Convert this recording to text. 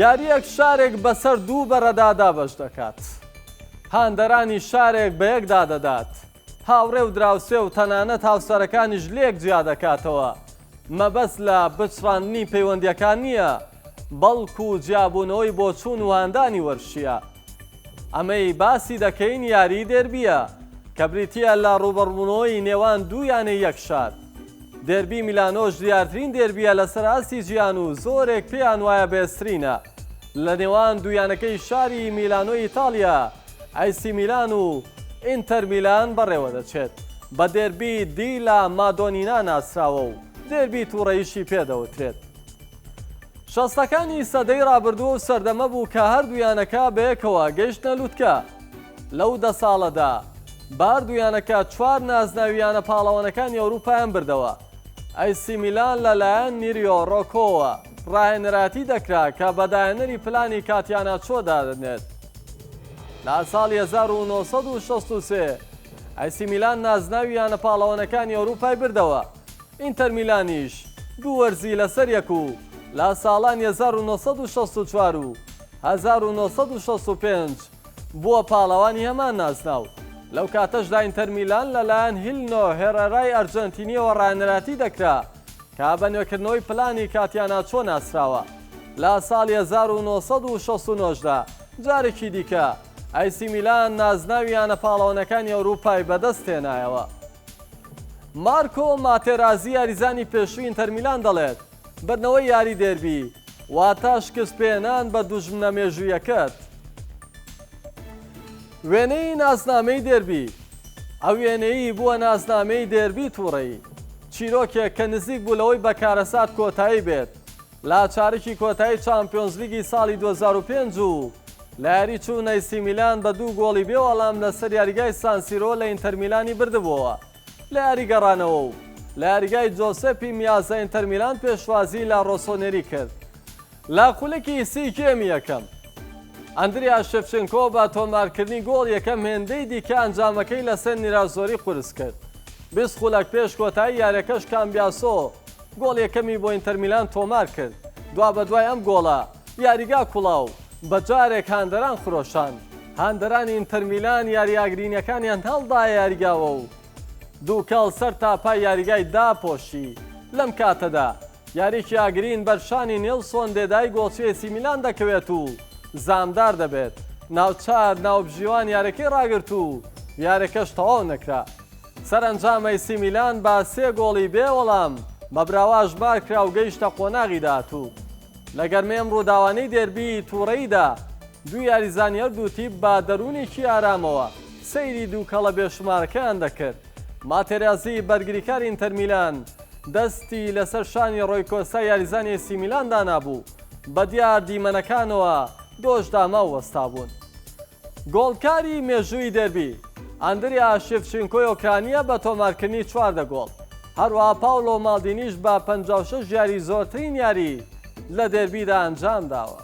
یاریەک شارێک بەسەر دوو بەڕەدادا بەش دەکات. هاندەرانی شارێک بە یەکدا دەدات. هاوڕێ و دراوسێ و تەنانەت هاوسەرەکانیش لێک جیا دەکاتەوە. مەبەست لە بچڕاندنی پەیوەندیەکان نییە، بەڵکو و جیابوونەوەی بۆ چوون و هاندانی وەرشیە. ئەمەی باسی دەکەین یاری دێربیە کە بریتیە لە ڕوبەڕبوونەوەی نێوان دوو یانەی یەک شار. دێربی میلانۆش دیارترین دێربیە لەسەر ئاستی ژیان و زۆرێک پێیان وایە بێسترینە. لە نێوان دوویانەکەی شاری میلانۆی ئیتالیا، ئایسی میلان و ئینتەر میلان بەڕێوە دەچێت. بە دێربی دی لە مادۆنینا ناسراوە و دێربی تووڕەییشی پێدەوترێت. شەستەکانی سەدەی ڕابردووە و سەردەمە بوو کە هەردوویانەکە بەیەکەوە گەیشتنە لووتکە. لەو 10 ساڵەدا باردوویانەکە 4 نازناویانە پاڵەوانەکانی ئەوروپایان بردەوە. ئایسی میلان لەلایەن نیریۆ ڕۆکۆوە ڕاهێنەراتی دەکرا کە بەداهێنەری پلانی کاتیانا چۆدا دەنێت. لە ساڵی 1963 ئایسی میلان نازناویانە پاڵەوانەکانی ئەوروپای بردەوە. ئینتەر میلانیش دوو وەرزی لەسەر یەک و لە ساڵانی 1964 و 1965 بووە پاڵەوانی هەمان نازناو. لەو کاتەشدا ئینتەر میلان لەلایەن هیلنۆ هێرەرای ئەرجەنتینیەوە ڕاهێنەراتی دەکرا کە بەنوێکردنەوەی پلانی کاتیانا چۆ ناسراوە. لە ساڵی 1969دا جارێکی دیکە ئایسی میلان نازناویانە پاڵەوانەکانی ئەوروپای بەدەست هێنایەوە. مارکۆ ماتێرازی یاریزانی پێشووی ئینتەر میلان دەڵێت بردنەوەی یاری دێربی واتە شکست پێهێنان بە دوژمنە مێژوویەکەت. وێنەی ناسنامەی دێربی ئەو وێنەیی بووە ناسنامەی دێربی تووڕەیی. چیرۆکێک کە نزیک بوو لەوەی بە کارەسات کۆتایی بێت لە چارەکی کۆتایی چامپیۆنز لیگی ساڵی 2005 و لە یاری چوون ئایسی میلان بە 2 گۆڵی بێوەڵام لەسەر یاریگای سانسیرۆ لە ئینتەر میلانی بردبووەوە. لە یاری گەڕانەوە و لە یاریگای جۆسێپی میازە ئینتەر میلان پێشوازی لە ڕۆسۆنێری کرد. لە خولەکی سی کێمی یەکەم ئەندریا شێفچێنکۆ بە تۆمارکردنی گۆڵ یەکەم هێندەی دیکە ئەنجامەکەی لەسەر نیرازۆری قورس کرد. 20 خولەک پێش کۆتایی یاریەکەش کامبیاسۆ گۆڵ یەکەمی بۆ ئینتەر میلان تۆمار کرد. دوا بە دوای ئەم گۆڵە یاریگا کوڵاو بە جارێک هاندەران خرۆشان. هاندەرانی ئینتەر میلان یاریاگرینیەکانیان هەڵدا یاریگاوە و دوو کەڵ سەر تاپای یاریگای داپۆشی. لەم کاتەدا یاریکی ئاگرین بەرشانی نێلسۆن دێدای گۆڵچی ئایسی میلان دەکەوێت و زامدار دەبێت. ناوچار ناوبژیوان یارەکەی ڕاگرت و یارەکەش تەواو نەکرا. سەرنجام ئایسی میلان با 3 گۆڵی بێوەڵام بە براواژ بار کرا و گەیشتە قۆناغی داهاتوو. لە گەرمەی ئەم ڕووداوانەی دێربی تووڕەییدا دوو یاریزانیەر دوو تیپ با دەرونێکی ئارامەوە سەیری دوو کەڵە بێشمارەکەیان دەکرد. ماتێرازی بەرگریکاری ئینتەر میلان دەستی لەسەر شانی ڕۆی کۆستا یاریزانی ئایسی میلان دانابوو. بە دیار دیمەنەکانەوە دۆشداما وەستا بوون. گۆڵکاری مێژووی دێربی ئەندریا شێفچێنکۆی ئۆکرانیا بە تۆمارکردنی 4 گۆڵ. هەروەها پاولۆ مالدینیش بە 56 یاری زۆرترین یاری لە دێربیدا ئەنجام داوە.